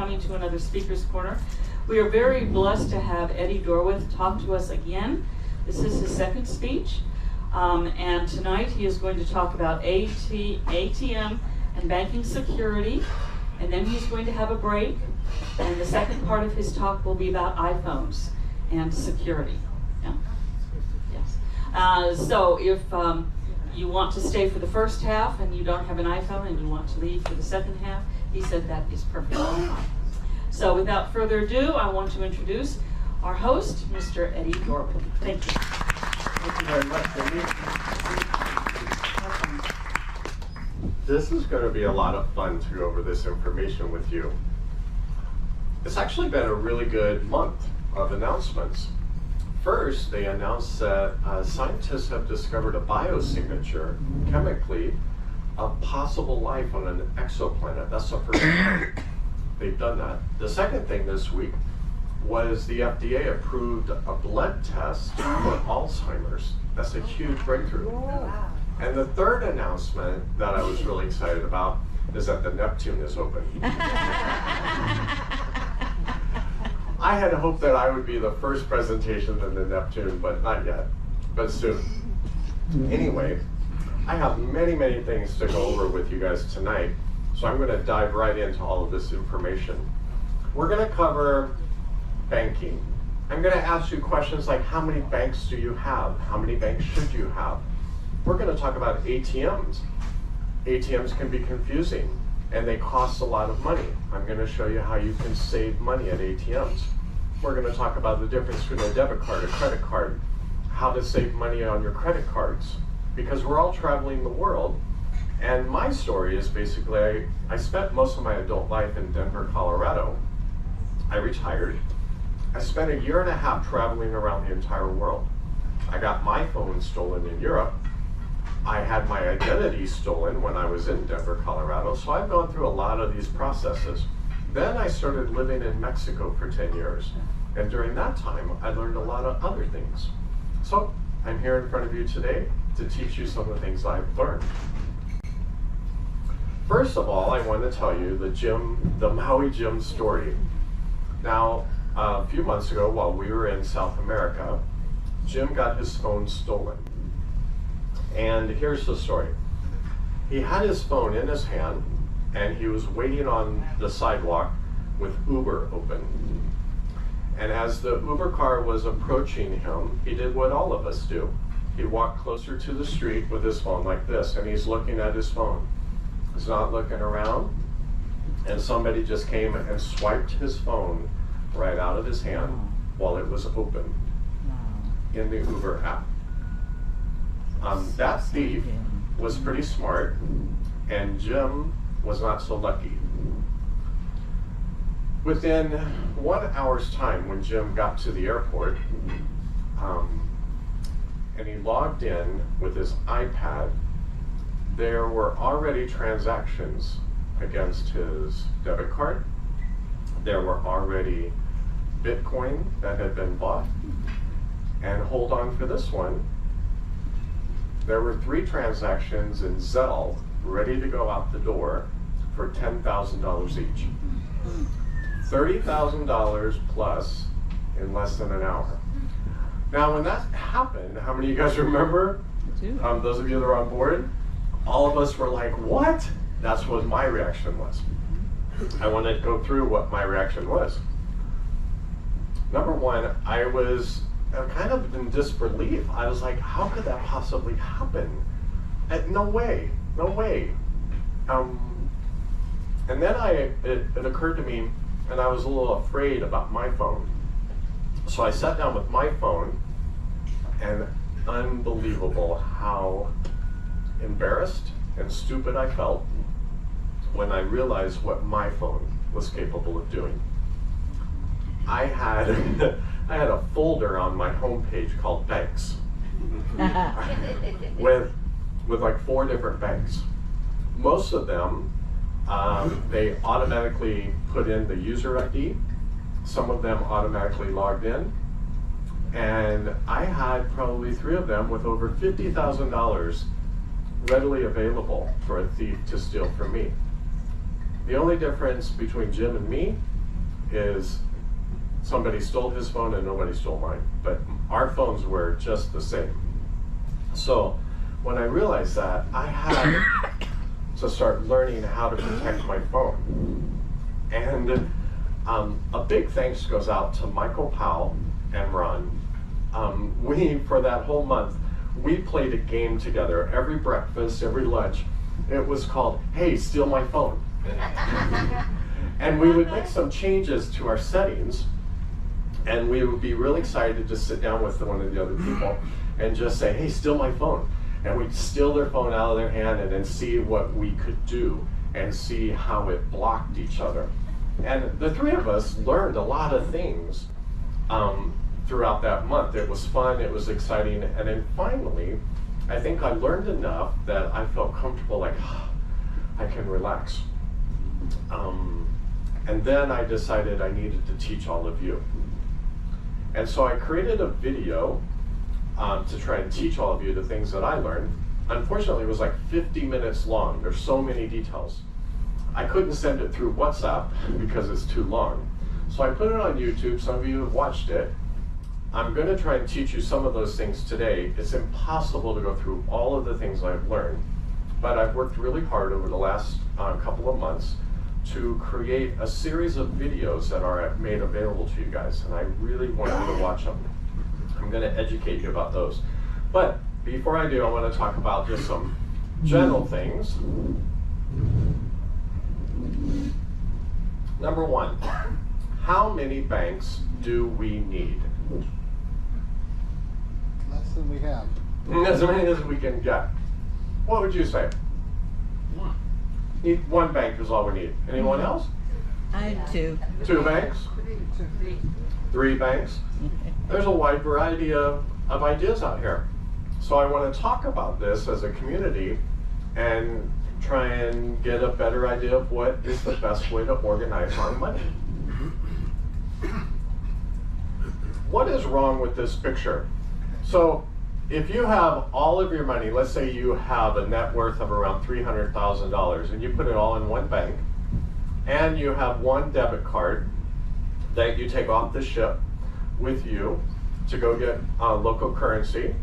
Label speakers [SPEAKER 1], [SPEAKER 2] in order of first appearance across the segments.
[SPEAKER 1] coming to another Speaker's Corner. We are very blessed to have Eddie Dorworth talk to us again. This is his second speech, and tonight he is going to talk about ATM and banking security, and then he's going to have a break, and the second part of his talk will be about iPhones and security. Yeah? Yes. So if you want to stay for the first half and you don't have an iPhone and you want to leave for the second half, he said that is perfectly fine. So without further ado, I want to introduce our host, Mr. Eddie Dorworth. Thank you.
[SPEAKER 2] Thank you very much, Cindy. This is going to be a lot of fun to go over this information with you. It's actually been a really good month of announcements. First, they announced that scientists have discovered a biosignature, chemically, of possible life on an exoplanet. That's the first time they've done that. The second thing this week was the FDA approved a blood test for Alzheimer's. That's a huge breakthrough. Wow. And the third announcement that I was really excited about is that the Neptune is open. I had hoped that I would be the first presentation in the Neptune, but not yet, but soon. Anyway, I have many, many things to go over with you guys tonight, so I'm going to dive right into all of this information. We're going to cover banking. I'm going to ask you questions like, how many banks do you have? How many banks should you have? We're going to talk about ATMs. ATMs can be confusing, and they cost a lot of money. I'm going to show you how you can save money at ATMs. We're going to talk about the difference between a debit card, a credit card, how to save money on your credit cards, because we're all traveling the world. And my story is basically, I spent most of my adult life in Denver, Colorado. I retired. I spent 1.5 years traveling around the entire world. I got my phone stolen in Europe. I had my identity stolen when I was in Denver, Colorado, so I've gone through a lot of these processes. Then I started living in Mexico for 10 years, and during that time, I learned a lot of other things. So I'm here in front of you today to teach you some of the things I've learned. First of all, I want to tell you the Maui Jim story. Now, a few months ago, while we were in South America, Jim got his phone stolen. And here's the story. He had his phone in his hand, and he was waiting on the sidewalk with Uber open. And as the Uber car was approaching him, he did what all of us do. He walked closer to the street with his phone like this, and he's looking at his phone. He's not looking around, and somebody just came and swiped his phone right out of his hand while it was open in the Uber app. That thief was pretty smart, and Jim was not so lucky. Within 1 hour's time, when Jim got to the airport, and he logged in with his iPad, there were already transactions against his debit card. There were already Bitcoin that had been bought. And hold on for this one, there were 3 transactions in Zelle ready to go out the door for $10,000 each. $30,000 plus in less than an hour. Now, when that happened, how many of you guys remember? Those of you that are on board, all of us were like, what? That's what my reaction was. I want to go through what my reaction was. Number one, I was kind of in disbelief. I was like, how could that possibly happen? No way, no way. And then it occurred to me, and I was a little afraid about my phone. So I sat down with my phone, and unbelievable how embarrassed and stupid I felt when I realized what my phone was capable of doing. I had a folder on my homepage called banks with like 4 different banks. Most of them, they automatically put in the user ID. Some of them automatically logged in. And I had probably 3 of them with over $50,000 readily available for a thief to steal from me. The only difference between Jim and me is somebody stole his phone and nobody stole mine, but our phones were just the same. So when I realized that, I had to start learning how to protect my phone. And a big thanks goes out to Michael Powell and Ron. For that whole month, we played a game together every breakfast, every lunch. It was called, "Hey, steal my phone." And we would make some changes to our settings, and we would be really excited to sit down with one of the other people and just say, "Hey, steal my phone." And we'd steal their phone out of their hand and then see what we could do and see how it blocked each other. And the three of us learned a lot of things throughout that month. It was fun, it was exciting, and then finally, I think I learned enough that I felt comfortable, like, I can relax. And then I decided I needed to teach all of you. And so I created a video to try and teach all of you the things that I learned. Unfortunately, it was like 50 minutes long. There's so many details. I couldn't send it through WhatsApp because it's too long. So I put it on YouTube. Some of you have watched it. I'm going to try and teach you some of those things today. It's impossible to go through all of the things I've learned, but I've worked really hard over the last couple of months to create a series of videos that are made available to you guys, and I really want you to watch them. I'm going to educate you about those. But before I do, I want to talk about just some general things. Number one, how many banks do we need?
[SPEAKER 3] Less than we have.
[SPEAKER 2] As many as we can get. What would you say?
[SPEAKER 4] One.
[SPEAKER 2] Need one bank is all we need. Anyone else?
[SPEAKER 5] I had two.
[SPEAKER 2] 2 banks? 3 banks? There's a wide variety of ideas out here. So I want to talk about this as a community and try and get a better idea of what is the best way to organize our money. What is wrong with this picture? So if you have all of your money, let's say you have a net worth of around $300,000 and you put it all in one bank, and you have one debit card that you take off the ship with you to go get local currency,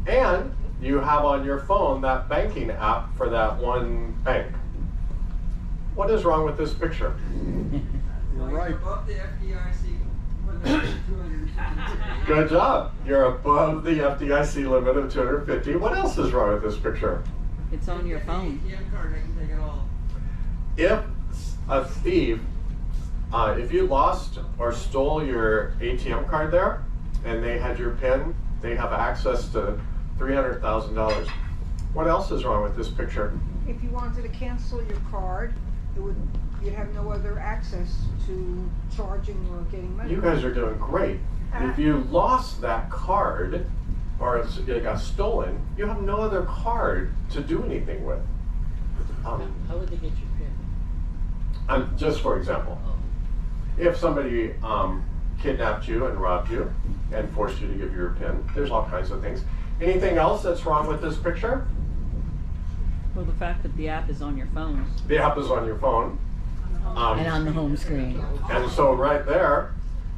[SPEAKER 2] and you have on your phone that banking app for that one bank. What is wrong with this picture?
[SPEAKER 3] You're right.
[SPEAKER 4] Above the FDIC limit of 250.
[SPEAKER 2] Good job. You're above the FDIC limit of 250. What else is wrong with this picture?
[SPEAKER 5] It's on your phone.
[SPEAKER 4] ATM card, I can take it all.
[SPEAKER 2] If a thief, if you lost or stole your ATM card there and they had your PIN, they have access to $300,000. What else is wrong with this picture?
[SPEAKER 6] If you wanted to cancel your card, you'd have no other access to charging or getting money.
[SPEAKER 2] You guys are doing great. If you lost that card or it got stolen, you have no other card to do anything with.
[SPEAKER 7] How would they get your PIN?
[SPEAKER 2] Just for example, if somebody kidnapped you and robbed you and forced you to give your PIN, there's all kinds of things. Anything else that's wrong with this picture?
[SPEAKER 5] Well, the fact that the app is on your phone.
[SPEAKER 2] The app is on your phone.
[SPEAKER 5] And on the home screen.
[SPEAKER 2] And so right there,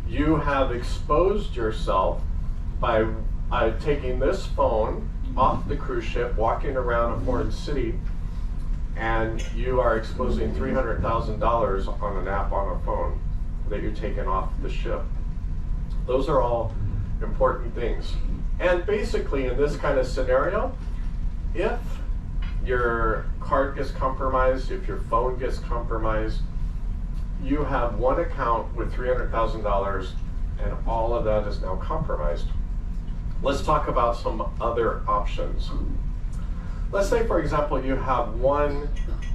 [SPEAKER 2] you have exposed yourself by taking this phone off the cruise ship, walking around a foreign city, and you are exposing $300,000 on an app on a phone that you're taking off the ship. Those are all important things. And basically in this kind of scenario, if your card gets compromised, if your phone gets compromised, you have one account with $300,000 and all of that is now compromised. Let's talk about some other options. Let's say, for example, you have one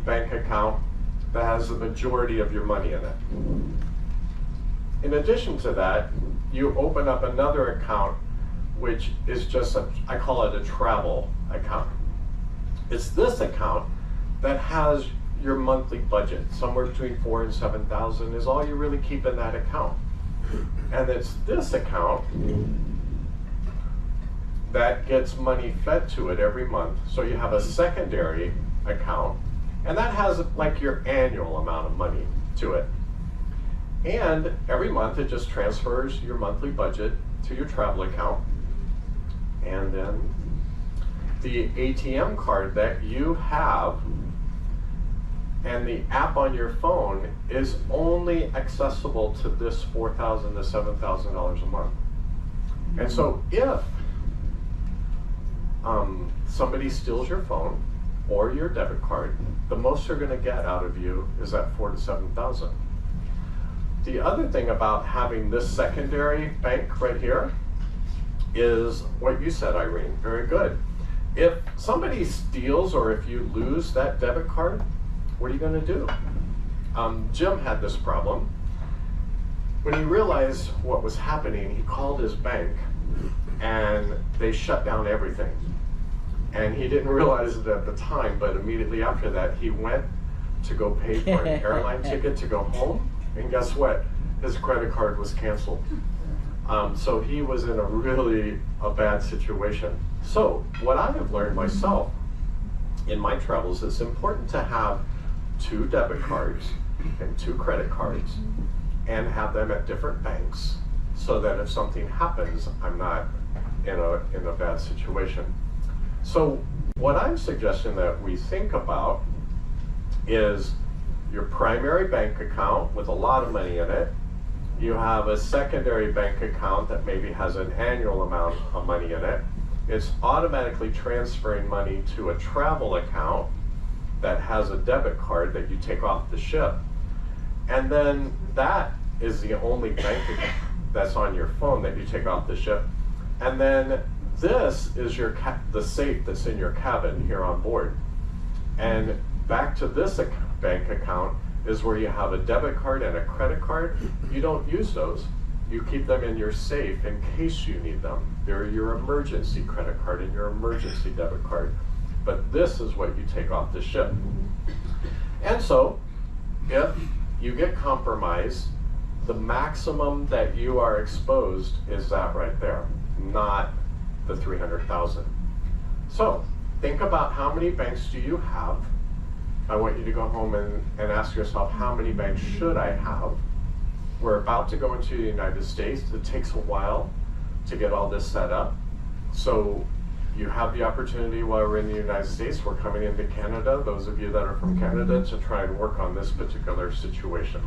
[SPEAKER 2] bank account that has the majority of your money in it. In addition to that, you open up another account which is just I call it a travel account. It's this account that has your monthly budget, somewhere between $4,000 and $7,000 is all you really keep in that account. And it's this account that gets money fed to it every month. So you have a secondary account, And that has like your annual amount of money to it. And every month it just transfers your monthly budget to your travel account. And then the ATM card that you have and the app on your phone is only accessible to this $4,000 to $7,000 a month. And so if somebody steals your phone or your debit card, the most they're going to get out of you is that $4,000 to $7,000. The other thing about having this secondary bank right here is what you said, Irene. Very good. If somebody steals or if you lose that debit card, what are you going to do? Jim had this problem. When he realized what was happening, he called his bank and they shut down everything. And he didn't realize it at the time, but immediately after that, he went to go pay for an airline ticket to go home. And guess what? His credit card was canceled. So he was in a bad situation. So what I have learned myself in my travels, it's important to have 2 debit cards and 2 credit cards and have them at different banks so that if something happens, I'm not in a bad situation. So what I'm suggesting that we think about is your primary bank account with a lot of money in it. You have a secondary bank account that maybe has an annual amount of money in it. It's automatically transferring money to a travel account that has a debit card that you take off the ship. And then that is the only bank account that's on your phone that you take off the ship. And then this is the safe that's in your cabin here on board. And back to this bank account is where you have a debit card and a credit card. You don't use those. You keep them in your safe in case you need them. They're your emergency credit card and your emergency debit card. But this is what you take off the ship. And so, if you get compromised, the maximum that you are exposed is that right there, not the 300,000. So, think about how many banks do you have. I want you to go home and ask yourself, how many banks should I have? We're about to go into the United States. It takes a while to get all this set up. So you have the opportunity while we're in the United States. We're coming into Canada, those of you that are from Canada, to try and work on this particular situation.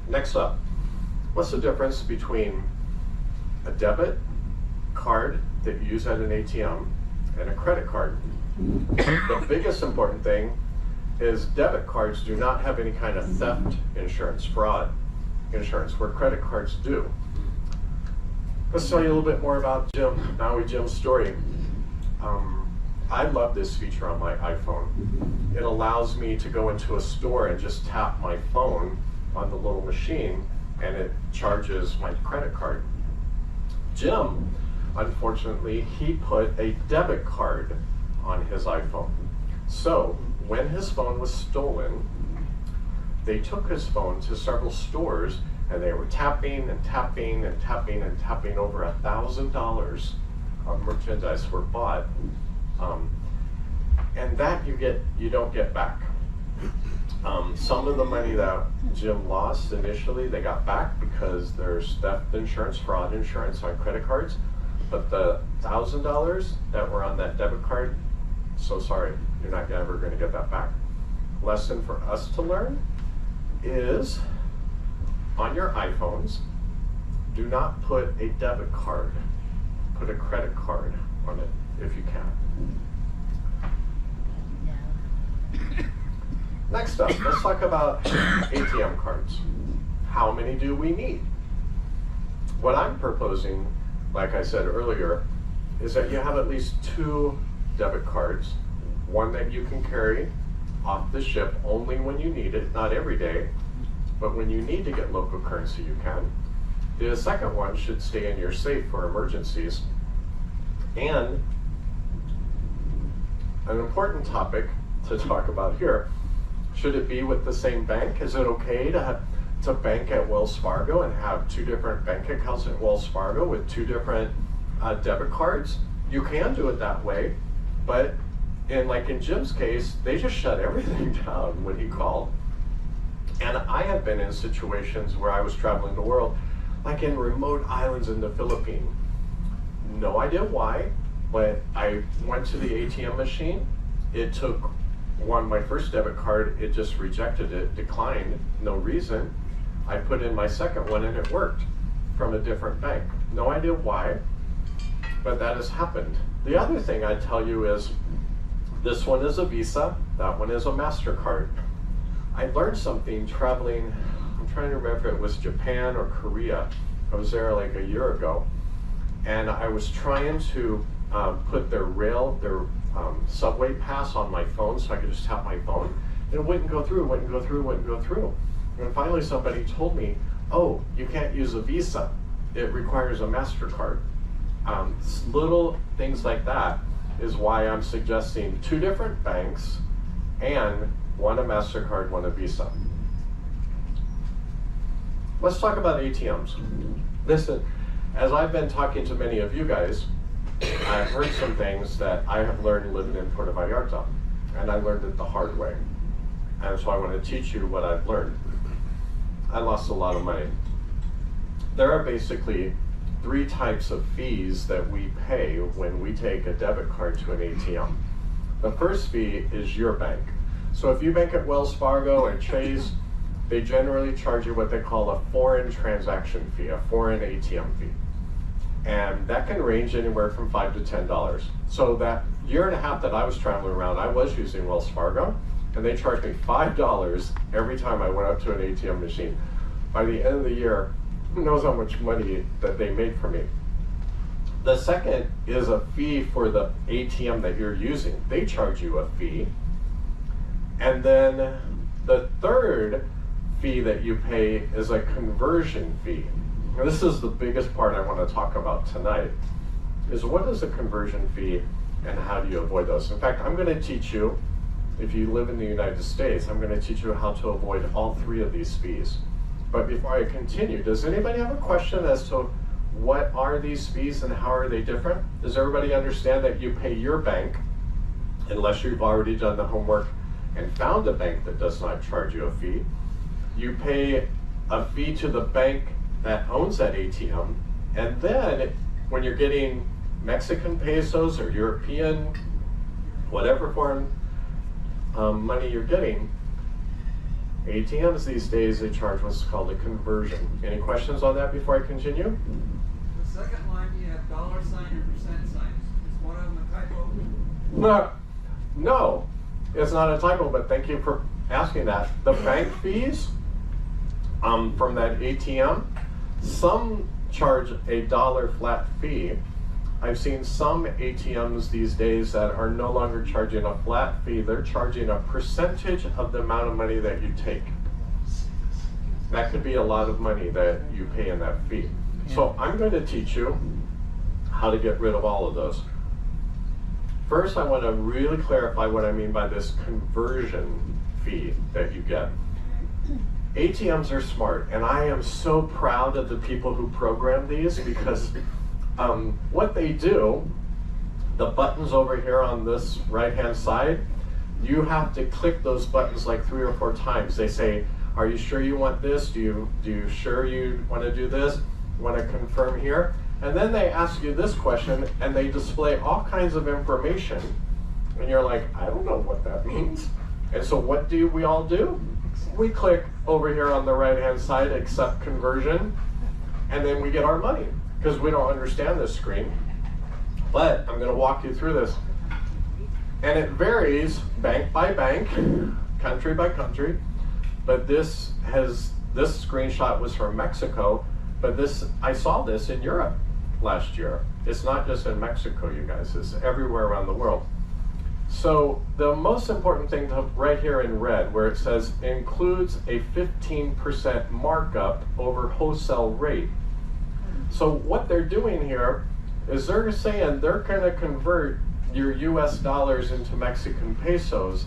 [SPEAKER 2] Next up, what's the difference between a debit card that you use at an ATM and a credit card? The biggest important thing is debit cards do not have any kind of theft insurance, fraud insurance, where credit cards do. Let's tell you a little bit more about Jim's story. I love this feature on my iPhone. It allows me to go into a store and just tap my phone on the little machine and it charges my credit card. Jim, unfortunately, he put a debit card on his iPhone. So when his phone was stolen, they took his phone to several stores and they were tapping and tapping and tapping and tapping. Over $1,000 of merchandise were bought. And that you don't get back. Some of the money that Jim lost initially, they got back because there's theft insurance, fraud insurance on credit cards. But the $1,000 that were on that debit card, so sorry, you're not ever going to get that back. Lesson for us to learn is on your iPhones, do not put a debit card, put a credit card on it if you can. Next up, let's talk about ATM cards. How many do we need? What I'm proposing, like I said earlier, is that you have at least 2 debit cards, one that you can carry off the ship only when you need it, not every day, but when you need to get local currency, you can. The second one should stay in your safe for emergencies. And an important topic to talk about here, should it be with the same bank? Is it okay to bank at Wells Fargo and have 2 different bank accounts at Wells Fargo with 2 different debit cards? You can do it that way, but And like in Jim's case, they just shut everything down when he called. And I have been in situations where I was traveling the world, like in remote islands in the Philippines. No idea why, but I went to the ATM machine. It took my first debit card, it just rejected it, declined, no reason. I put in my second one and it worked from a different bank. No idea why, but that has happened. The other thing I tell you is, this one is a Visa, that one is a MasterCard. I learned something traveling, I'm trying to remember if it was Japan or Korea. I was there like a year ago, and I was trying to put their subway pass on my phone so I could just tap my phone. And it wouldn't go through, wouldn't go through, wouldn't go through. And finally somebody told me, oh, you can't use a Visa. It requires a MasterCard. Little things like that is why I'm suggesting 2 different banks and one a MasterCard, one a Visa. Let's talk about ATMs. Listen, as I've been talking to many of you guys, I've heard some things that I have learned living in Puerto Vallarta, and I learned it the hard way. And so I want to teach you what I've learned. I lost a lot of money. There are basically 3 types of fees that we pay when we take a debit card to an ATM. The first fee is your bank. So if you bank at Wells Fargo and Chase, they generally charge you what they call a foreign transaction fee, a foreign ATM fee. And that can range anywhere from $5 to $10. So that year and a half that I was traveling around, I was using Wells Fargo, and they charged me $5 every time I went up to an ATM machine. By the end of the year, who knows how much money that they made for me. The second is a fee for the ATM that you're using. They charge you a fee. And then the third fee that you pay is a conversion fee. Now, this is the biggest part I want to talk about tonight, is what is a conversion fee and how do you avoid those? In fact, I'm going to teach you, if you live in the United States, I'm going to teach you how to avoid all 3 of these fees. But before I continue, does anybody have a question as to what are these fees and how are they different? Does everybody understand that you pay your bank, unless you've already done the homework and found a bank that does not charge you a fee? You pay a fee to the bank that owns that ATM, and then when you're getting Mexican pesos or European, whatever foreign money you're getting, ATMs these days, they charge what's called a conversion. Any questions on that before I continue?
[SPEAKER 4] The second line, you have dollar sign and percent sign. Is one of them a typo?
[SPEAKER 2] No, it's not a typo, but thank you for asking that. The bank fees from that ATM, some charge a $1 flat fee. I've seen some ATMs these days that are no longer charging a flat fee. They're charging a percentage of the amount of money that you take. That could be a lot of money that you pay in that fee. So I'm going to teach you how to get rid of all of those. First, I want to really clarify what I mean by this conversion fee that you get. ATMs are smart, and I am so proud of the people who program these, because what they do, the buttons over here on this right-hand side, you have to click those buttons like 3 or 4 times. They say, are you sure you want this? Do you sure you want to do this? Want to confirm here? And then they ask you this question, and they display all kinds of information, and you're like, I don't know what that means. And so what do we all do? We click over here on the right-hand side, accept conversion, and then we get our money, because we don't understand this screen. But I'm going to walk you through this. And it varies bank by bank, country by country. But this screenshot was from Mexico, but I saw this in Europe last year. It's not just in Mexico, you guys, it's everywhere around the world. So the most important thing right here in red, where it says includes a 15% markup over wholesale rate. So what they're doing here is they're saying they're going to convert your US dollars into Mexican pesos,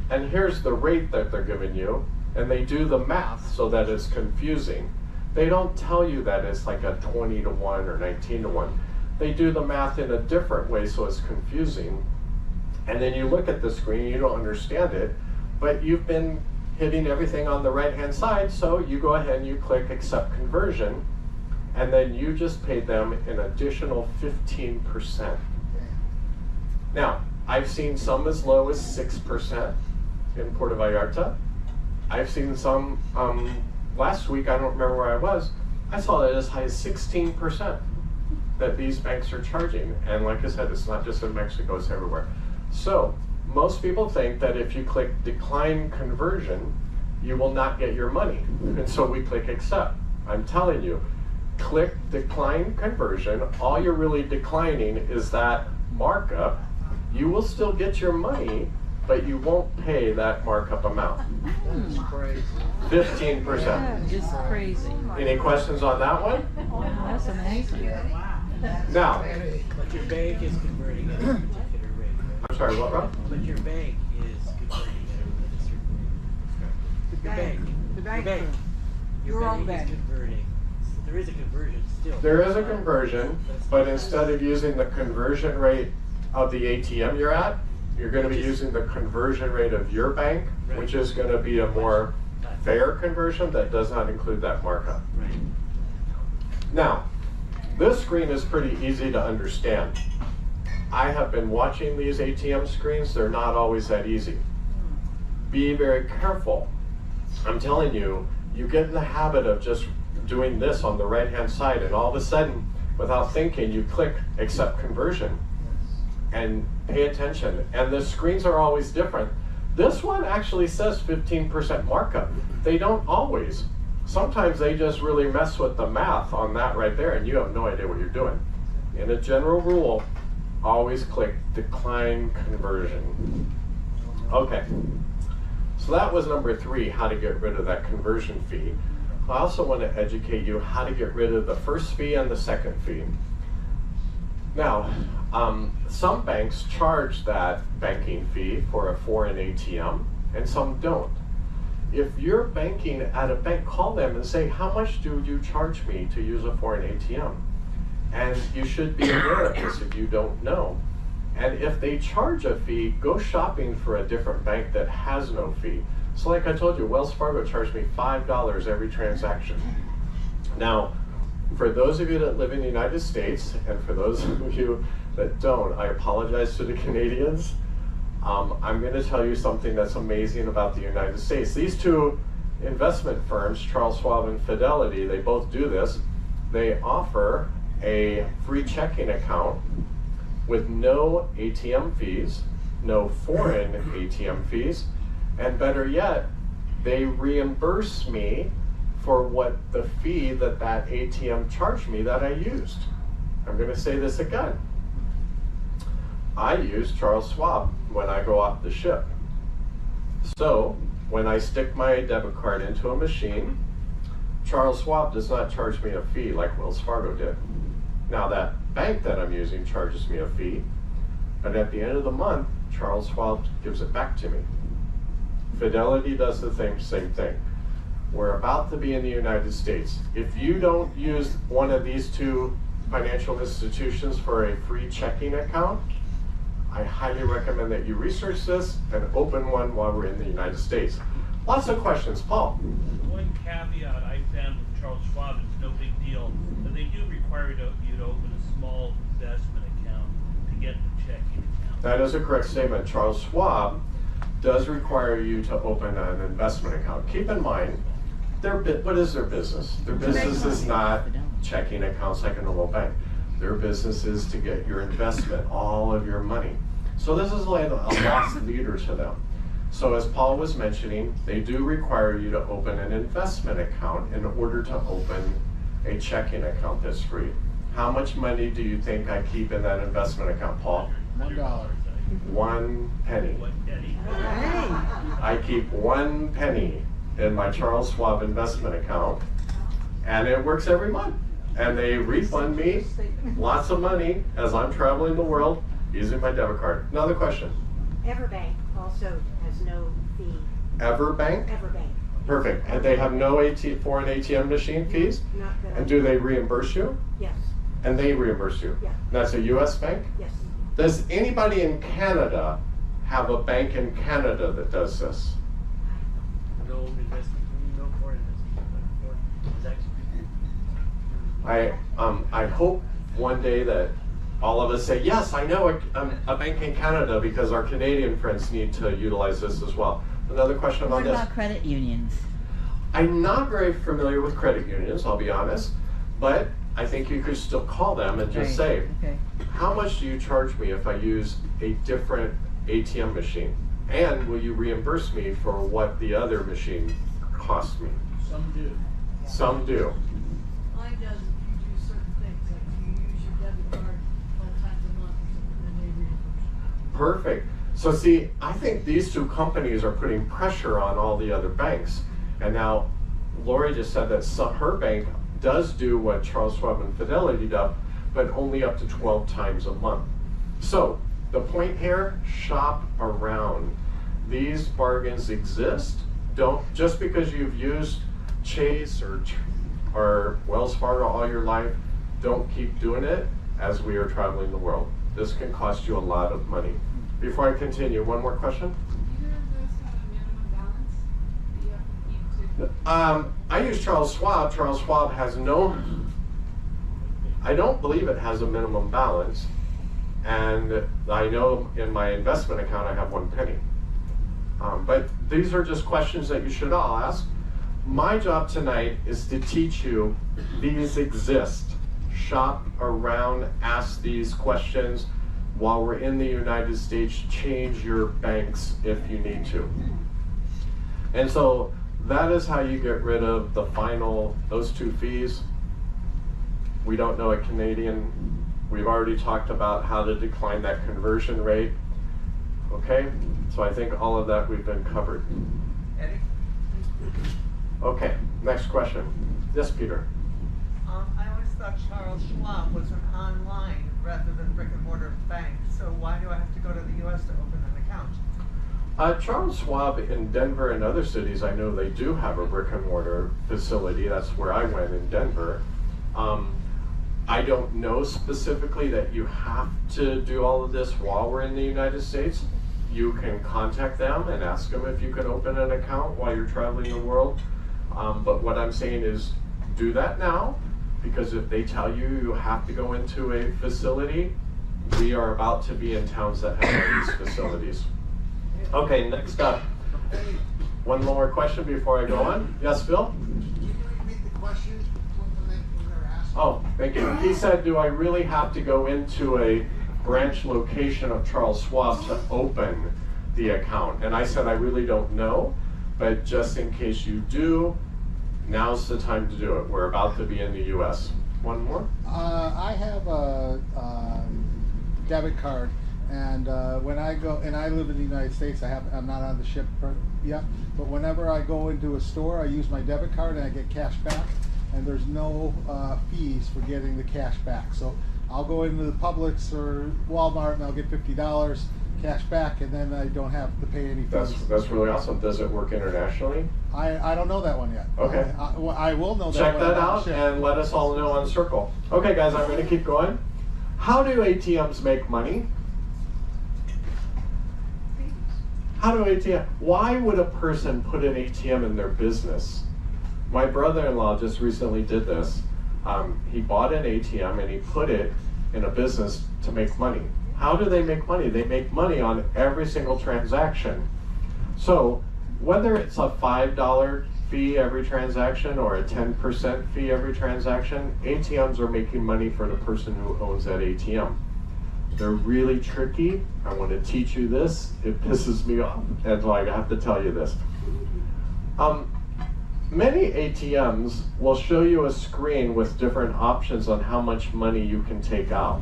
[SPEAKER 2] and here's the rate that they're giving you, and they do the math so that it's confusing. They don't tell you that it's like a 20 to 1 or 19 to 1. They do the math in a different way so it's confusing. And then you look at the screen, you don't understand it, but you've been hitting everything on the right-hand side, so you go ahead and you click accept conversion, and then you just paid them an additional 15%. Now, I've seen some as low as 6% in Puerto Vallarta. I've seen some, last week, I don't remember where I was, I saw that as high as 16% that these banks are charging. And like I said, it's not just in Mexico, it's everywhere. So, most people think that if you click decline conversion, you will not get your money. And so we click accept. I'm telling you, click decline conversion, all you're really declining is that markup. You will still get your money, but you won't pay that markup amount.
[SPEAKER 7] That's crazy.
[SPEAKER 2] 15%.
[SPEAKER 5] Just crazy.
[SPEAKER 2] Any questions on that one?
[SPEAKER 5] That's amazing.
[SPEAKER 2] Now,
[SPEAKER 7] But your bank is converting at a particular rate.
[SPEAKER 2] I'm sorry, what, Rob?
[SPEAKER 7] But your bank is converting at a certain rate. Your bank.
[SPEAKER 6] The
[SPEAKER 7] Your
[SPEAKER 6] bank.
[SPEAKER 7] bank.
[SPEAKER 6] Your own
[SPEAKER 7] bank
[SPEAKER 6] bank.
[SPEAKER 7] is converting. There is a conversion still.
[SPEAKER 2] There is a conversion, but instead of using the conversion rate of the ATM you're at, you're going to be using the conversion rate of your bank, which is going to be a more fair conversion that does not include that markup.
[SPEAKER 7] Right.
[SPEAKER 2] Now, this screen is pretty easy to understand. I have been watching these ATM screens. They're not always that easy. Be very careful. I'm telling you, you get in the habit of just doing this on the right-hand side, and all of a sudden, without thinking, you click accept conversion. And pay attention. And the screens are always different. This one actually says 15% markup. They don't always. Sometimes they just really mess with the math on that right there, and you have no idea what you're doing. In a general rule, always click decline conversion. Okay. So that was number 3, how to get rid of that conversion fee. I also want to educate you how to get rid of the first fee and the second fee. Now, some banks charge that banking fee for a foreign ATM, and some don't. If you're banking at a bank, call them and say, how much do you charge me to use a foreign ATM? And you should be aware of this if you don't know. And if they charge a fee, go shopping for a different bank that has no fee. So like I told you, Wells Fargo charged me $5 every transaction. Now, for those of you that live in the United States, and for those of you that don't, I apologize to the Canadians. I'm going to tell you something that's amazing about the United States. These two investment firms, Charles Schwab and Fidelity, they both do this. They offer a free checking account with no ATM fees, no foreign ATM fees, and better yet, they reimburse me for what the fee that ATM charged me that I used. I'm going to say this again. I use Charles Schwab when I go off the ship. So when I stick my debit card into a machine, Charles Schwab does not charge me a fee like Wells Fargo did. Now that bank that I'm using charges me a fee, but at the end of the month, Charles Schwab gives it back to me. Fidelity does the same thing. We're about to be in the United States. If you don't use one of these two financial institutions for a free checking account, I highly recommend that you research this and open one while we're in the United States. Lots of questions. Paul?
[SPEAKER 8] One caveat I found with Charles Schwab, it's no big deal, but they do require you to open a small investment account to get the checking account.
[SPEAKER 2] That is a correct statement. Charles Schwab does require you to open an investment account. Keep in mind, what is their business? Their business is not checking accounts like a normal bank. Their business is to get your investment, all of your money. So this is like a lost leader to them. So as Paul was mentioning, they do require you to open an investment account in order to open a checking account that's free. How much money do you think I keep in that investment account, Paul?
[SPEAKER 3] $1.
[SPEAKER 2] 1 penny.
[SPEAKER 8] What, Eddie?
[SPEAKER 2] I keep 1 penny in my Charles Schwab investment account, and it works every month. And they refund me lots of money as I'm traveling the world using my debit card. Another question.
[SPEAKER 9] Everbank also has no fee.
[SPEAKER 2] Everbank?
[SPEAKER 9] Everbank.
[SPEAKER 2] Perfect. And they have no foreign ATM machine fees?
[SPEAKER 9] Not that I-
[SPEAKER 2] And do they reimburse you?
[SPEAKER 9] Yes,
[SPEAKER 2] And they reimburse you?
[SPEAKER 9] Yeah.
[SPEAKER 2] That's a US bank?
[SPEAKER 9] yes.
[SPEAKER 2] Does anybody in Canada have a bank in Canada that does this?
[SPEAKER 7] No investment, no foreign investment, but foreign transaction.
[SPEAKER 2] I hope one day that all of us say, yes, I know a bank in Canada because our Canadian friends need to utilize this as well. Another question about
[SPEAKER 10] What
[SPEAKER 2] this.
[SPEAKER 10] about credit unions?
[SPEAKER 2] I'm not very familiar with credit unions, I'll be honest, but I think you could still call them and just say,
[SPEAKER 10] Okay.
[SPEAKER 2] how much do you charge me if I use a different ATM machine? And will you reimburse me for what the other machine cost me?
[SPEAKER 8] Some do.
[SPEAKER 2] Some do.
[SPEAKER 11] Mine does if you do certain things, like if you use your debit card 12 times a month or something, then they reimburse.
[SPEAKER 2] Perfect. So see, I think these two companies are putting pressure on all the other banks. And now, Lori just said that her bank does do what Charles Schwab and Fidelity do, but only up to 12 times a month. So, the point here, shop around. These bargains exist. Don't, just because you've used Chase or Wells Fargo all your life, don't keep doing it as we are traveling the world. This can cost you a lot of money. Before I continue, one more question?
[SPEAKER 11] Either of those have a minimum balance that you have to keep to?
[SPEAKER 2] I use Charles Schwab. Charles Schwab has no, I don't believe it has a minimum balance. And I know in my investment account I have 1 penny. But these are just questions that you should all ask. My job tonight is to teach you these exist. Shop around, ask these questions. While we're in the United States, change your banks if you need to. And so that is how you get rid of those 2 fees. We don't know a Canadian. We've already talked about how to decline that conversion rate. Okay, so I think all of that we've been covered.
[SPEAKER 4] Eddie?
[SPEAKER 2] Okay, next question. Yes, Peter.
[SPEAKER 12] I always thought Charles Schwab was an online rather than brick and mortar bank, so why do I have to go to the US to open an account?
[SPEAKER 2] Charles Schwab in Denver and other cities, I know they do have a brick and mortar facility. That's where I went in Denver. I don't know specifically that you have to do all of this while we're in the United States. You can contact them and ask them if you can open an account while you're traveling the world. But what I'm saying is do that now, because if they tell you you have to go into a facility, we are about to be in towns that have all these facilities. Okay, next up. One more question before I go on. Yes, Phil?
[SPEAKER 3] Can you repeat the question when they're asked?
[SPEAKER 2] Oh, thank you. He said, do I really have to go into a branch location of Charles Schwab to open the account? And I said, I really don't know, but just in case you do, now's the time to do it. We're about to be in the US. One more?
[SPEAKER 3] I have a debit card, and when I go, and I live in the United States, I'm not on the ship yet, but whenever I go into a store, I use my debit card and I get cash back, and there's no fees for getting the cash back. So I'll go into the Publix or Walmart and I'll get $50 cash back, and then I don't have to pay any fees.
[SPEAKER 2] That's really awesome. Does it work internationally?
[SPEAKER 3] I don't know that one yet.
[SPEAKER 2] Okay.
[SPEAKER 3] I will know that
[SPEAKER 2] Check
[SPEAKER 3] one.
[SPEAKER 2] that out and let us all know on Circle. Okay, guys, I'm going to keep going. How do ATMs make money? Why would a person put an ATM in their business? My brother-in-law just recently did this. He bought an ATM and he put it in a business to make money. How do they make money? They make money on every single transaction. So whether it's a $5 fee every transaction or a 10% fee every transaction, ATMs are making money for the person who owns that ATM. They're really tricky. I want to teach you this. It pisses me off, and so I have to tell you this. Many ATMs will show you a screen with different options on how much money you can take out.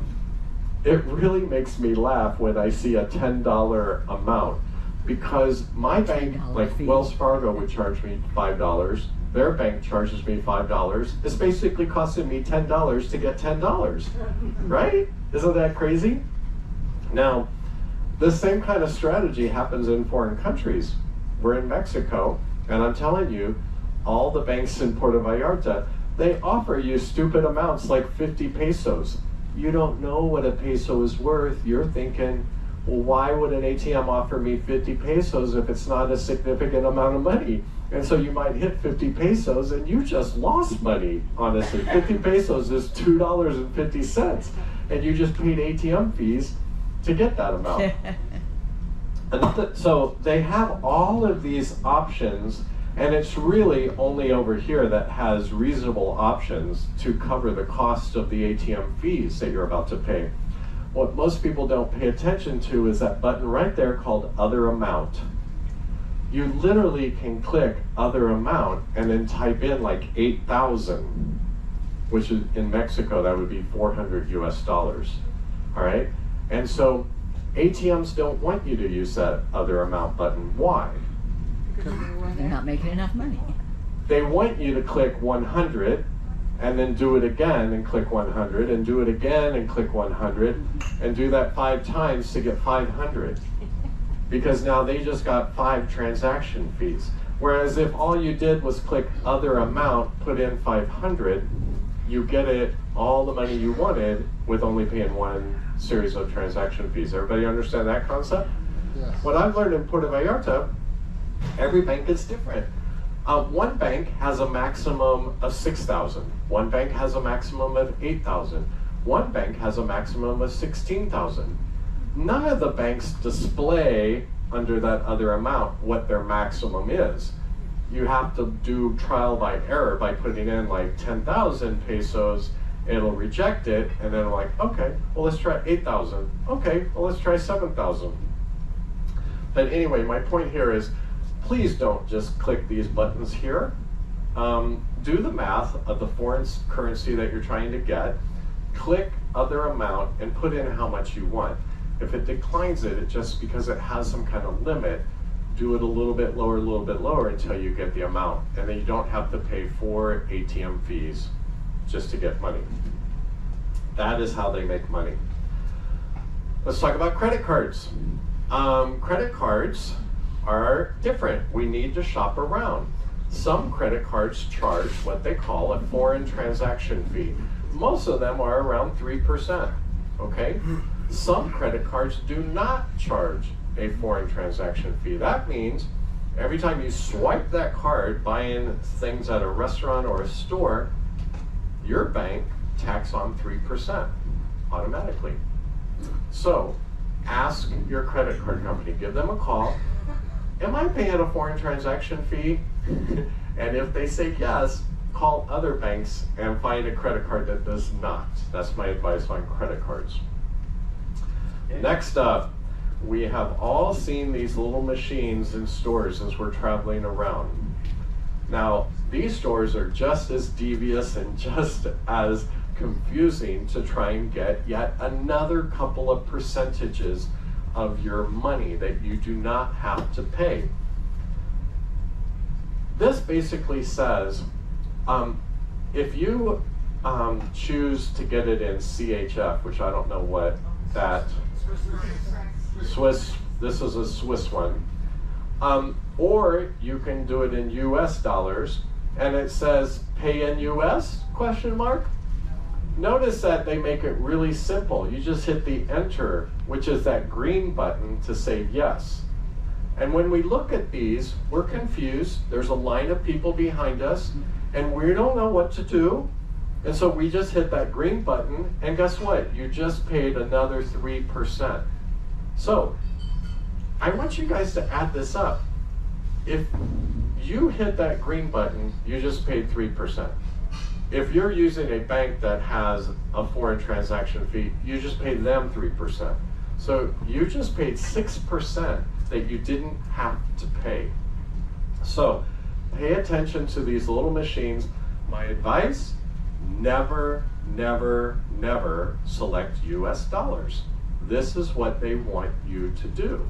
[SPEAKER 2] It really makes me laugh when I see a $10 amount, because my bank, like Wells Fargo, would charge me $5. Their bank charges me $5. It's basically costing me $10 to get $10, right? Isn't that crazy? Now, the same kind of strategy happens in foreign countries. We're in Mexico, and I'm telling you, all the banks in Puerto Vallarta, they offer you stupid amounts like 50 pesos. You don't know what a peso is worth. You're thinking, well, why would an ATM offer me 50 pesos if it's not a significant amount of money? And so you might hit 50 pesos and you just lost money, honestly. 50 pesos is $2.50, and you just paid ATM fees to get that amount. So they have all of these options, and it's really only over here that has reasonable options to cover the cost of the ATM fees that you're about to pay. What most people don't pay attention to is that button right there called Other Amount. You literally can click Other Amount and then type in like 8,000, which is in Mexico, that would be 400 US dollars. All right? And so ATMs don't want you to use that Other Amount button. Why?
[SPEAKER 5] They're not making enough money.
[SPEAKER 2] They want you to click 100 and then do it again and click 100 and do it again and click 100 and do that 5 times to get 500. Because now they just got 5 transaction fees. Whereas if all you did was click Other Amount, put in 500, you get it all the money you wanted with only paying 1 series of transaction fees. Everybody understand that concept?
[SPEAKER 3] Yes.
[SPEAKER 2] What I've learned in Puerto Vallarta, every bank is different. One bank has a maximum of 6,000. One bank has a maximum of 8,000. One bank has a maximum of 16,000. None of the banks display under that Other Amount what their maximum is. You have to do trial by error by putting in like 10,000 pesos. It'll reject it, and then like, okay, well, let's try 8,000. Okay, well, let's try 7,000. But anyway, my point here is, please don't just click these buttons here. Do the math of the foreign currency that you're trying to get, click Other Amount, and put in how much you want. If it declines it just because it has some kind of limit, do it a little bit lower until you get the amount. And then you don't have to pay 4 ATM fees just to get money. That is how they make money. Let's talk about credit cards. Credit cards are different. We need to shop around. Some credit cards charge what they call a foreign transaction fee. Most of them are around 3%, okay? Some credit cards do not charge a foreign transaction fee. That means every time you swipe that card buying things at a restaurant or a store, your bank tacks on 3% automatically. So ask your credit card company, give them a call. Am I paying a foreign transaction fee? And if they say yes, call other banks and find a credit card that does not. That's my advice on credit cards. Next up, we have all seen these little machines in stores as we're traveling around. Now, these stores are just as devious and just as confusing to try and get yet another couple of percentages of your money that you do not have to pay. This basically says, if you choose to get it in CHF, which I don't know what that, this is a Swiss one, or you can do it in US dollars, and it says pay in US, question mark. Notice that they make it really simple. You just hit the enter, which is that green button to say yes. And when we look at these, we're confused. There's a line of people behind us, and we don't know what to do. And so we just hit that green button, and guess what? You just paid another 3%. So I want you guys to add this up. If you hit that green button, you just paid 3%. If you're using a bank that has a foreign transaction fee, you just paid them 3%. So you just paid 6% that you didn't have to pay. So pay attention to these little machines. My advice, never, never, never select US dollars. This is what they want you to do.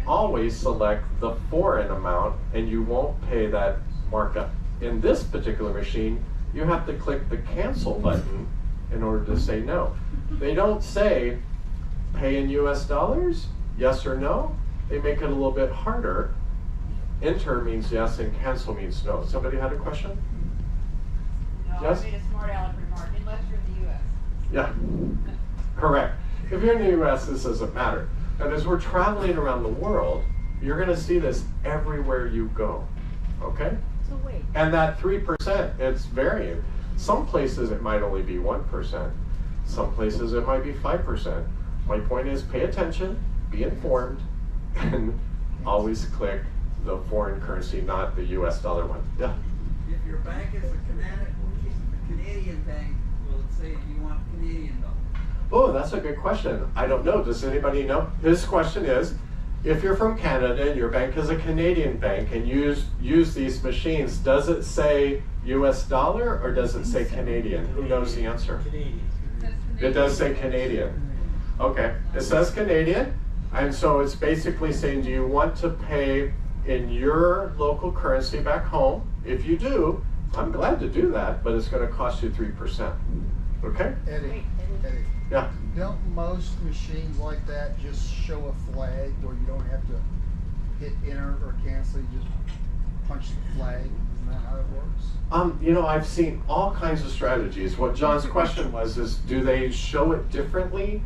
[SPEAKER 2] Always select the foreign amount and you won't pay that markup. In this particular machine, you have to click the cancel button in order to say no. They don't say pay in US dollars, yes or no. They make it a little bit harder. Enter means yes and cancel means no. Somebody had a question?
[SPEAKER 10] No,
[SPEAKER 2] Yes?
[SPEAKER 10] I made a smart aleck remark, unless you're in the US.
[SPEAKER 2] Yeah, correct. If you're in the US, this doesn't matter. And as we're traveling around the world, you're going to see this everywhere you go. Okay?
[SPEAKER 9] So wait.
[SPEAKER 2] And that 3%, it's varying. Some places it might only be 1%. Some places it might be 5%. My point is pay attention, be informed, and always click the foreign currency, not the US dollar one. Yeah?
[SPEAKER 4] If your bank is a Canadian bank, will it say you want Canadian dollars?
[SPEAKER 2] Oh, that's a good question. I don't know. Does anybody know? His question is, if you're from Canada and your bank is a Canadian bank and use these machines, does it say US dollar or does it say Canadian? Who knows the answer?
[SPEAKER 7] Canadian.
[SPEAKER 2] It does say Canadian. Okay, it says Canadian, and so it's basically saying, do you want to pay in your local currency back home? If you do, I'm glad to do that, but it's going to cost you 3%. Okay?
[SPEAKER 3] Eddie,
[SPEAKER 2] Yeah.
[SPEAKER 13] don't most machines like that just show a flag where you don't have to hit enter or cancel, you just punch the flag? Isn't that how it works?
[SPEAKER 2] You know, I've seen all kinds of strategies. What John's question was is, do they show it differently?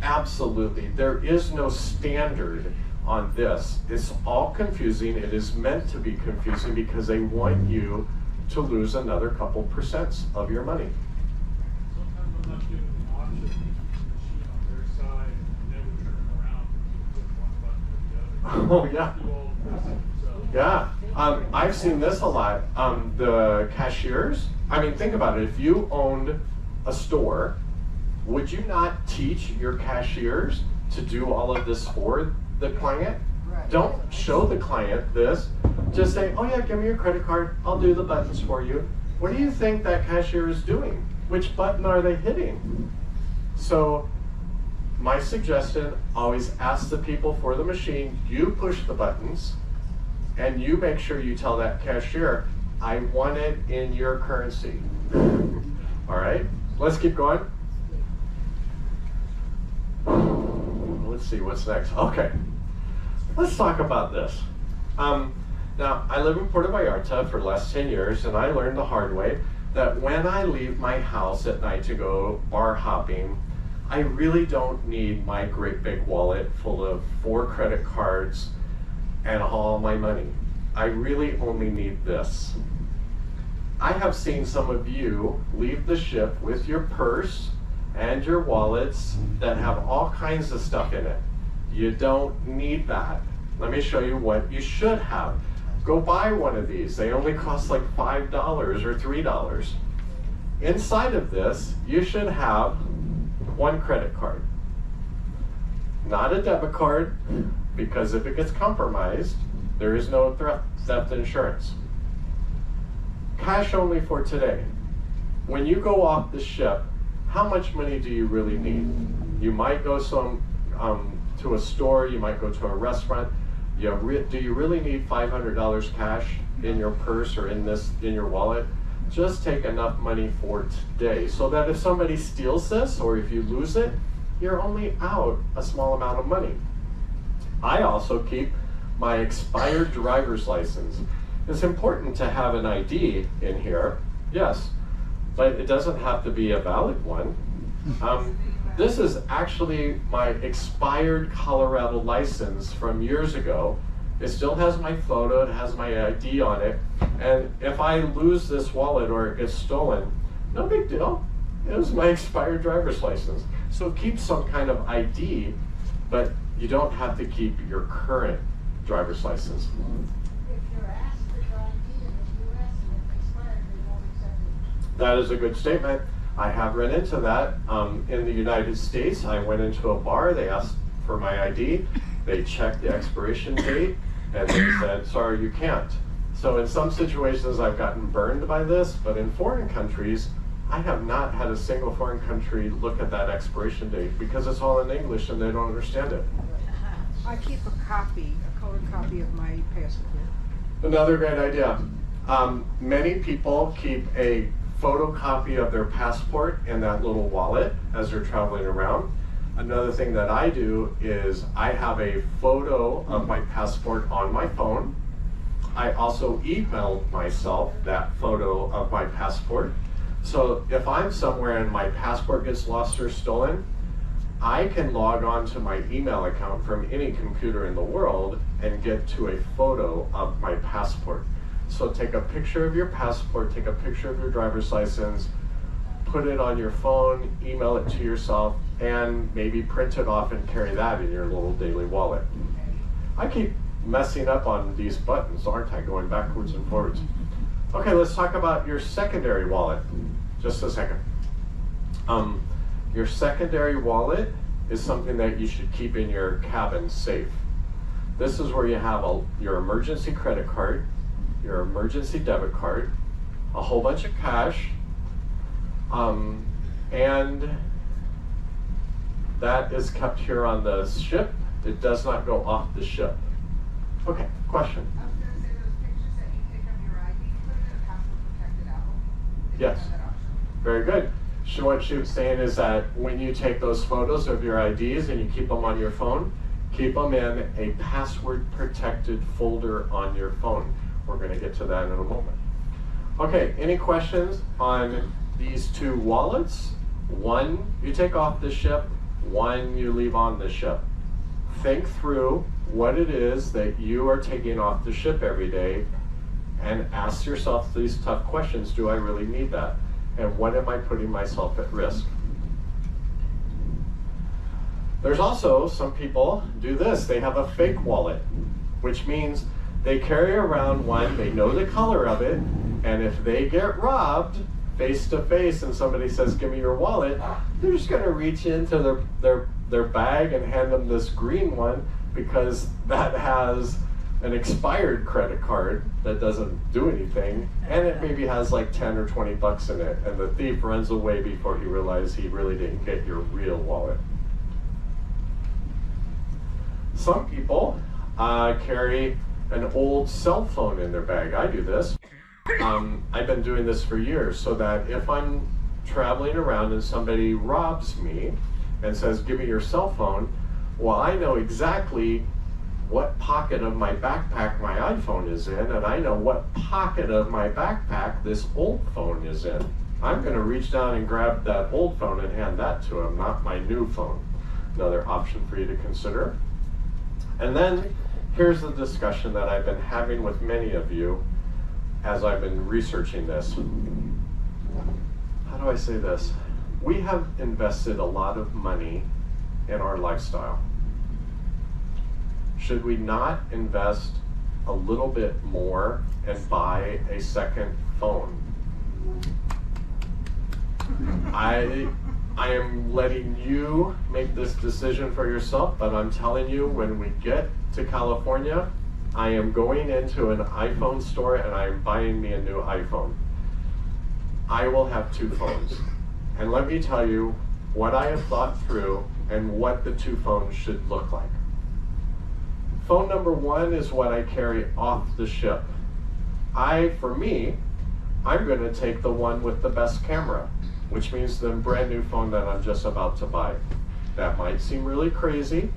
[SPEAKER 2] Absolutely. There is no standard on this. It's all confusing. It is meant to be confusing because they want you to lose another couple percents of your money.
[SPEAKER 14] Sometimes I'm not given the option to keep the machine on their side and never turn it around and click one button or the other.
[SPEAKER 2] Oh, yeah.
[SPEAKER 14] Do all the pressing themselves.
[SPEAKER 2] Yeah, I've seen this a lot. The cashiers, I mean, think about it. If you owned a store, would you not teach your cashiers to do all of this for the client?
[SPEAKER 6] Right.
[SPEAKER 2] Don't show the client this. Just say, oh yeah, give me your credit card. I'll do the buttons for you. What do you think that cashier is doing? Which button are they hitting? So my suggestion, always ask the people for the machine, you push the buttons, and you make sure you tell that cashier, I want it in your currency. All right, let's keep going. Let's see what's next. Okay, let's talk about this. Now, I live in Puerto Vallarta for the last 10 years, and I learned the hard way that when I leave my house at night to go bar hopping, I really don't need my great big wallet full of 4 credit cards and all my money. I really only need this. I have seen some of you leave the ship with your purse and your wallets that have all kinds of stuff in it. You don't need that. Let me show you what you should have. Go buy one of these. They only cost like $5 or $3. Inside of this, you should have 1 credit card. Not a debit card, because if it gets compromised, there is no theft insurance. Cash only for today. When you go off the ship, how much money do you really need? You might go to a store, you might go to a restaurant. Do you really need $500 cash in your purse or in your wallet? Just take enough money for today so that if somebody steals this or if you lose it, you're only out a small amount of money. I also keep my expired driver's license. It's important to have an ID in here, yes, but it doesn't have to be a valid one. This is actually my expired Colorado license from years ago. It still has my photo, it has my ID on it, and if I lose this wallet or it gets stolen, no big deal. It was my expired driver's license. So keep some kind of ID, but you don't have to keep your current driver's license.
[SPEAKER 11] If you're asked for your ID in the US and it's expired, they won't accept it.
[SPEAKER 2] That is a good statement. I have run into that in the United States. I went into a bar, they asked for my ID, they checked the expiration date, and they said, sorry, you can't. So in some situations I've gotten burned by this, but in foreign countries, I have not had a single foreign country look at that expiration date because it's all in English and they don't understand it.
[SPEAKER 6] I keep a colored copy of my passport.
[SPEAKER 2] Another great idea. Many people keep a photocopy of their passport in that little wallet as they're traveling around. Another thing that I do is I have a photo of my passport on my phone. I also emailed myself that photo of my passport. So if I'm somewhere and my passport gets lost or stolen, I can log on to my email account from any computer in the world and get to a photo of my passport. So take a picture of your passport, take a picture of your driver's license, put it on your phone, email it to yourself, and maybe print it off and carry that in your little daily wallet. I keep messing up on these buttons, aren't I? Going backwards and forwards. Okay, let's talk about your secondary wallet. Just a second. Your secondary wallet is something that you should keep in your cabin safe. This is where you have your emergency credit card, your emergency debit card, a whole bunch of cash, and that is kept here on the ship. It does not go off the ship. Okay, question?
[SPEAKER 12] I was going to say those pictures that you take of your ID, put it in a password protected album. Did you
[SPEAKER 2] Yes.
[SPEAKER 12] have that option?
[SPEAKER 2] Very good. So what she was saying is that when you take those photos of your IDs and you keep them on your phone, keep them in a password protected folder on your phone. We're going to get to that in a moment. Okay, any questions on these two wallets? One you take off the ship, one you leave on the ship. Think through what it is that you are taking off the ship every day and ask yourself these tough questions. Do I really need that? And when am I putting myself at risk? There's also some people do this. They have a fake wallet, which means they carry around one, they know the color of it, and if they get robbed face to face and somebody says, give me your wallet, they're just gonna reach into their bag and hand them this green one because that has an expired credit card that doesn't do anything, and it maybe has like 10 or 20 bucks in it, and the thief runs away before he realizes he really didn't get your real wallet. Some people carry an old cell phone in their bag. I do this. I've been doing this for years so that if I'm traveling around and somebody robs me and says, give me your cell phone, well, I know exactly what pocket of my backpack my iPhone is in, and I know what pocket of my backpack this old phone is in. I'm going to reach down and grab that old phone and hand that to him, not my new phone. Another option for you to consider. And then here's the discussion that I've been having with many of you as I've been researching this. How do I say this? We have invested a lot of money in our lifestyle. Should we not invest a little bit more and buy a second phone? I am letting you make this decision for yourself, but I'm telling you, when we get to California, I am going into an iPhone store and I am buying me a new iPhone. I will have two phones. And let me tell you what I have thought through and what the two phones should look like. Phone number one is what I carry off the ship. For me, I'm going to take the one with the best camera, which means the brand new phone that I'm just about to buy. That might seem really crazy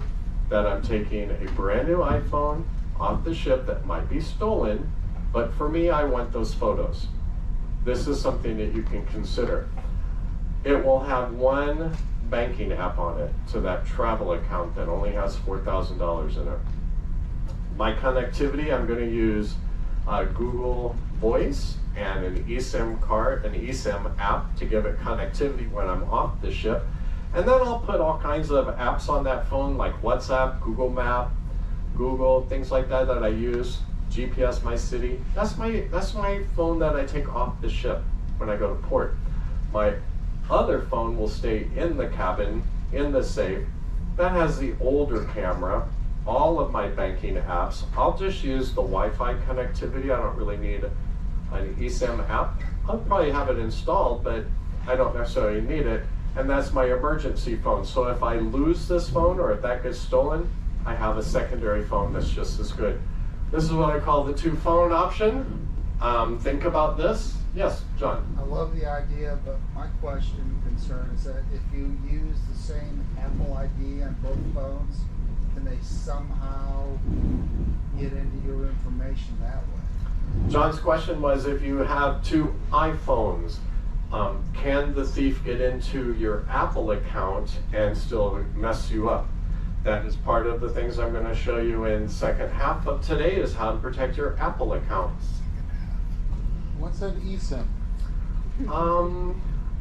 [SPEAKER 2] that I'm taking a brand new iPhone off the ship that might be stolen, but for me, I want those photos. This is something that you can consider. It will have one banking app on it, to that travel account that only has $4,000 in it. My connectivity, I'm going to use Google Voice and an eSIM card, an eSIM app to give it connectivity when I'm off the ship. And then I'll put all kinds of apps on that phone like WhatsApp, Google Map, Google, things like that that I use, GPS My City. That's my phone that I take off the ship when I go to port. My other phone will stay in the cabin, in the safe. That has the older camera, all of my banking apps. I'll just use the Wi-Fi connectivity. I don't really need an eSIM app. I'll probably have it installed, but I don't necessarily need it. And that's my emergency phone. So if I lose this phone or if that gets stolen, I have a secondary phone that's just as good. This is what I call the two phone option. Think about this. Yes, John.
[SPEAKER 13] I love the idea, but my question, concern is that if you use the same Apple ID on both phones, can they somehow get into your information that way?
[SPEAKER 2] John's question was if you have two iPhones, Can the thief get into your Apple account and still mess you up? That is part of the things I'm going to show you in second half of today, is how to protect your Apple accounts.
[SPEAKER 3] What's an eSIM?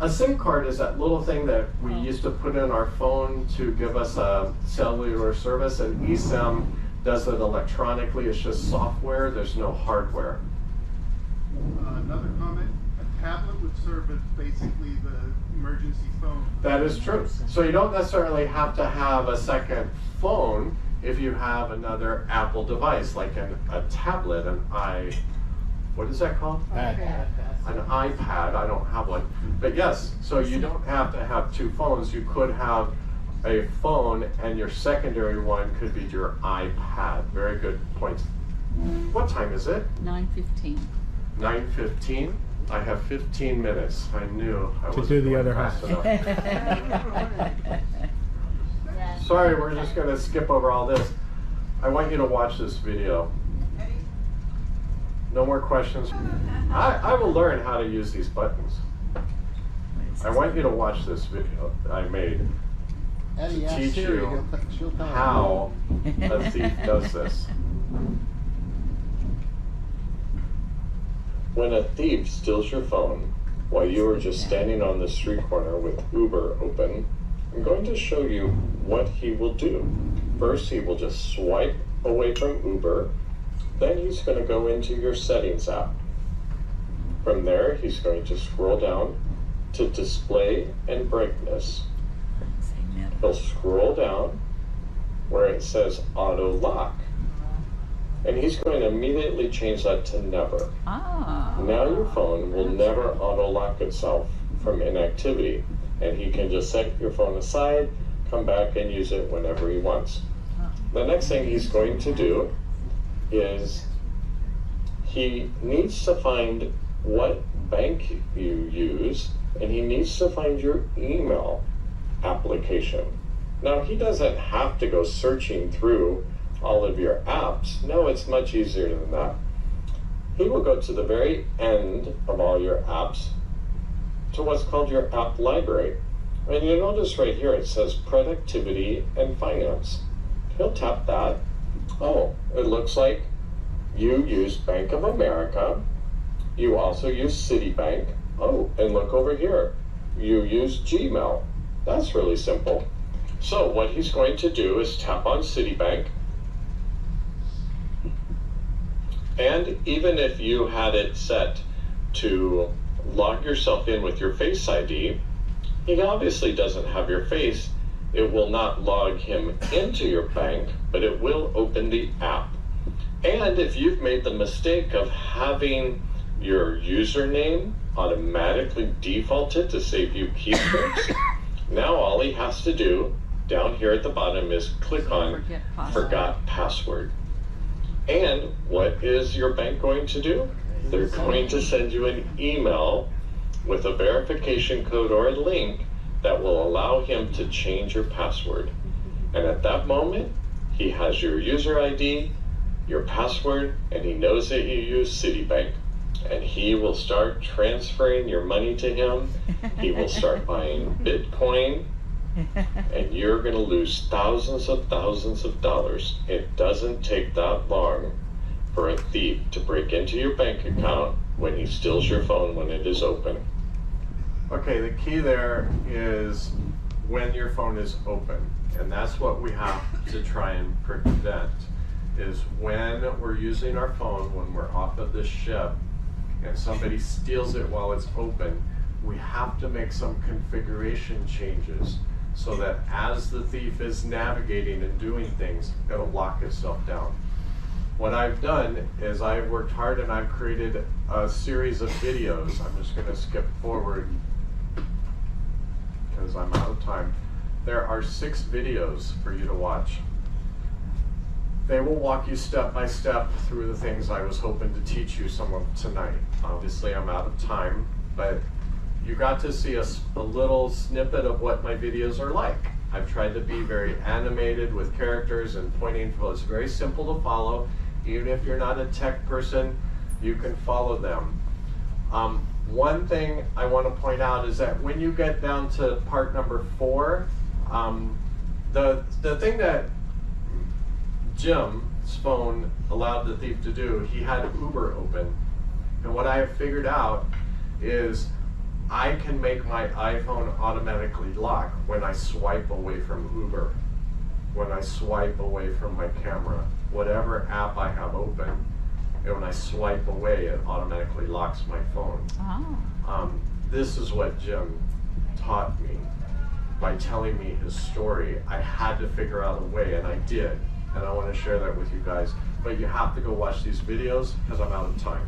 [SPEAKER 2] A SIM card is that little thing that we used to put in our phone to give us a cellular service. An eSIM does it electronically. It's just software. There's no hardware.
[SPEAKER 13] Another comment, a tablet would serve as basically the emergency phone.
[SPEAKER 2] That is true. So you don't necessarily have to have a second phone if you have another Apple device, like a tablet, what is that called?
[SPEAKER 3] iPad.
[SPEAKER 2] An iPad. I don't have one. But yes, so you don't have to have two phones. You could have a phone and your secondary one could be your iPad. Very good point. What time is it?
[SPEAKER 5] 9:15.
[SPEAKER 2] 9:15. I have 15 minutes. I knew I was
[SPEAKER 15] do the other
[SPEAKER 2] fast
[SPEAKER 15] half.
[SPEAKER 2] enough. Sorry, we're just going to skip over all this. I want you to watch this video. No more questions. I will learn how to use these buttons. I want you to watch this video that I made
[SPEAKER 3] Eddie,
[SPEAKER 2] to
[SPEAKER 3] ask
[SPEAKER 2] teach
[SPEAKER 3] Siri,
[SPEAKER 2] you
[SPEAKER 3] she'll tell
[SPEAKER 2] how a thief does this. When a thief steals your phone while you are just standing on the street corner with Uber open, I'm going to show you what he will do. First, he will just swipe away from Uber. Then he's going to go into your settings app. From there, he's going to scroll down to display and brightness. He'll scroll down where it says auto lock. And he's going to immediately change that to never. Now your phone will never auto lock itself from inactivity. And he can just set your phone aside, come back and use it whenever he wants. The next thing he's going to do is he needs to find what bank you use, and he needs to find your email application. Now, he doesn't have to go searching through all of your apps. No, it's much easier than that. He will go to the very end of all your apps to what's called your app library. And you notice right here it says productivity and finance. He'll tap that. Oh, it looks like you use Bank of America. You also use Citibank. Oh, and look over here. You use Gmail. That's really simple. So what he's going to do is tap on Citibank. And even if you had it set to log yourself in with your Face ID, he obviously doesn't have your face. It will not log him into your bank, but it will open the app. And if you've made the mistake of having your username automatically defaulted to save you keystrokes, now all he has to do down here at the bottom is click on Forgot Password. And what is your bank going to do? They're going to send you an email with a verification code or a link that will allow him to change your password. And at that moment, he has your user ID, your password, and he knows that you use Citibank. And he will start transferring your money to him. He will start buying Bitcoin, and you're going to lose thousands of dollars. It doesn't take that long for a thief to break into your bank account when he steals your phone when it is open. Okay, the key there is when your phone is open, and that's what we have to try and prevent, is when we're using our phone, when we're off of the ship, and somebody steals it while it's open, we have to make some configuration changes so that as the thief is navigating and doing things, it'll lock itself down. What I've done is I've worked hard and I've created a series of videos. I'm just going to skip forward because I'm out of time. There are 6 videos for you to watch. They will walk you step by step through the things I was hoping to teach you some of tonight. Obviously, I'm out of time, but you got to see a little snippet of what my videos are like. I've tried to be very animated with characters and pointing. Well, it's very simple to follow. Even if you're not a tech person, you can follow them. One thing I want to point out is that when you get down to part number 4, the thing that Jim's phone allowed the thief to do, he had Uber open. And what I have figured out is I can make my iPhone automatically lock when I swipe away from Uber, when I swipe away from my camera, whatever app I have open. And when I swipe away, it automatically locks my phone.
[SPEAKER 5] Oh.
[SPEAKER 2] This is what Jim taught me by telling me his story. I had to figure out a way, and I did. And I want to share that with you guys. But you have to go watch these videos because I'm out of time.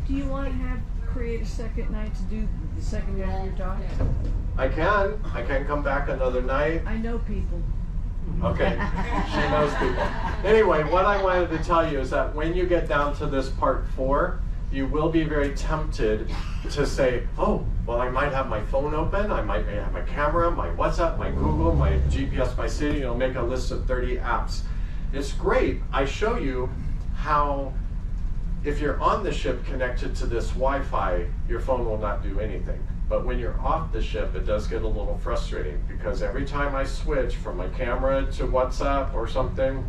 [SPEAKER 11] Do you want to create a second night to do the second night of your talk?
[SPEAKER 2] I can come back another night.
[SPEAKER 11] I know people.
[SPEAKER 2] Okay, she knows people. Anyway, what I wanted to tell you is that when you get down to this part 4, you will be very tempted to say, oh, well, I might have my phone open, I might have my camera, my WhatsApp, my Google, my GPS, my city, make a list of 30 apps. It's great. I show you how if you're on the ship connected to this Wi-Fi, your phone will not do anything. But when you're off the ship, it does get a little frustrating because every time I switch from my camera to WhatsApp or something,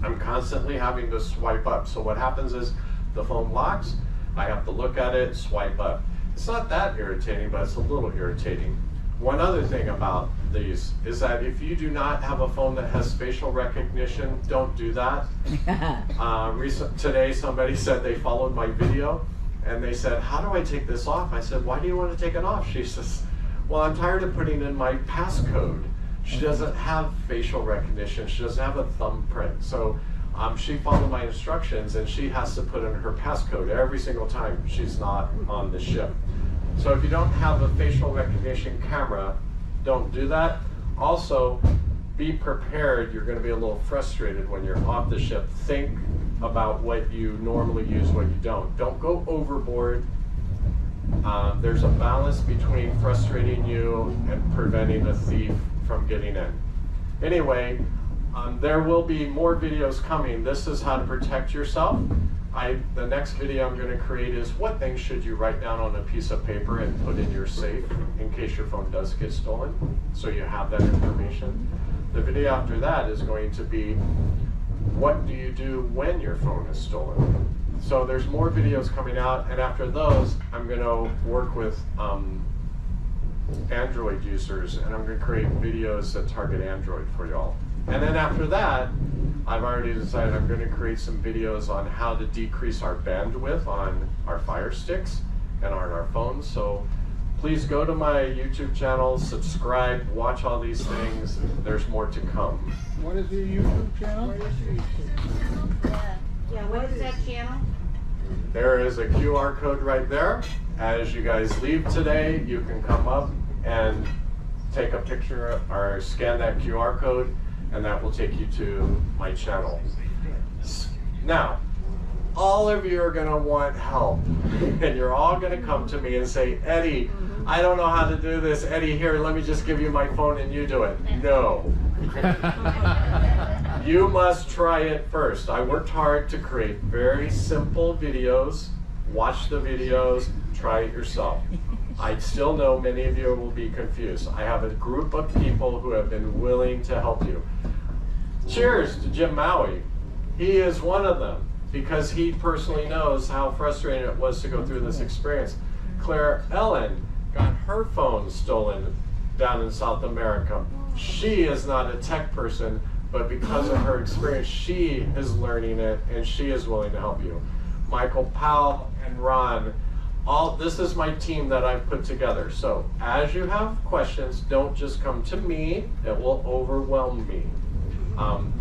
[SPEAKER 2] I'm constantly having to swipe up. So what happens is the phone locks, I have to look at it, swipe up. It's not that irritating, but it's a little irritating. One other thing about these is that if you do not have a phone that has facial recognition, don't do that. Today somebody said they followed my video and they said, how do I take this off? I said, why do you want to take it off? She says, well, I'm tired of putting in my passcode. She doesn't have facial recognition. She doesn't have a thumbprint. So she followed my instructions and she has to put in her passcode every single time she's not on the ship. So if you don't have a facial recognition camera, don't do that. Also, be prepared. You're going to be a little frustrated when you're off the ship. Think about what you normally use, what you don't. Don't go overboard. There's a balance between frustrating you and preventing a thief from getting in. Anyway, there will be more videos coming. This is how to protect yourself. The next video I'm going to create is what things should you write down on a piece of paper and put in your safe in case your phone does get stolen, so you have that information. The video after that is going to be what do you do when your phone is stolen. So there's more videos coming out, and after those I'm going to work with Android users, and I'm going to create videos that target Android for y'all. And then after that, I've already decided I'm going to create some videos on how to decrease our bandwidth on our Fire Sticks and on our phones. So please go to my YouTube channel, subscribe, watch all these things. There's more to come.
[SPEAKER 3] What is your YouTube channel?
[SPEAKER 9] Yeah, what is that channel?
[SPEAKER 2] There is a QR code right there. As you guys leave today, you can come up and take a picture or scan that QR code, and that will take you to my channel. Now, all of you are going to want help, and you're all going to come to me and say, Eddie, I don't know how to do this. Eddie, here, let me just give you my phone and you do it. No. You must try it first. I worked hard to create very simple videos. Watch the videos, try it yourself. I still know many of you will be confused. I have a group of people who have been willing to help you. Cheers to Jim Maui. He is one of them because he personally knows how frustrating it was to go through this experience. Claire Ellen got her phone stolen down in South America. She is not a tech person, but because of her experience, she is learning it and she is willing to help you. Michael Powell and Ron, this is my team that I've put together. So as you have questions, don't just come to me. It will overwhelm me.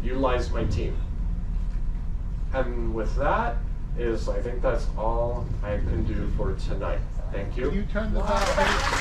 [SPEAKER 2] Utilize my team. And with that I think that's all I can do for tonight. Thank you.
[SPEAKER 3] You turn the back.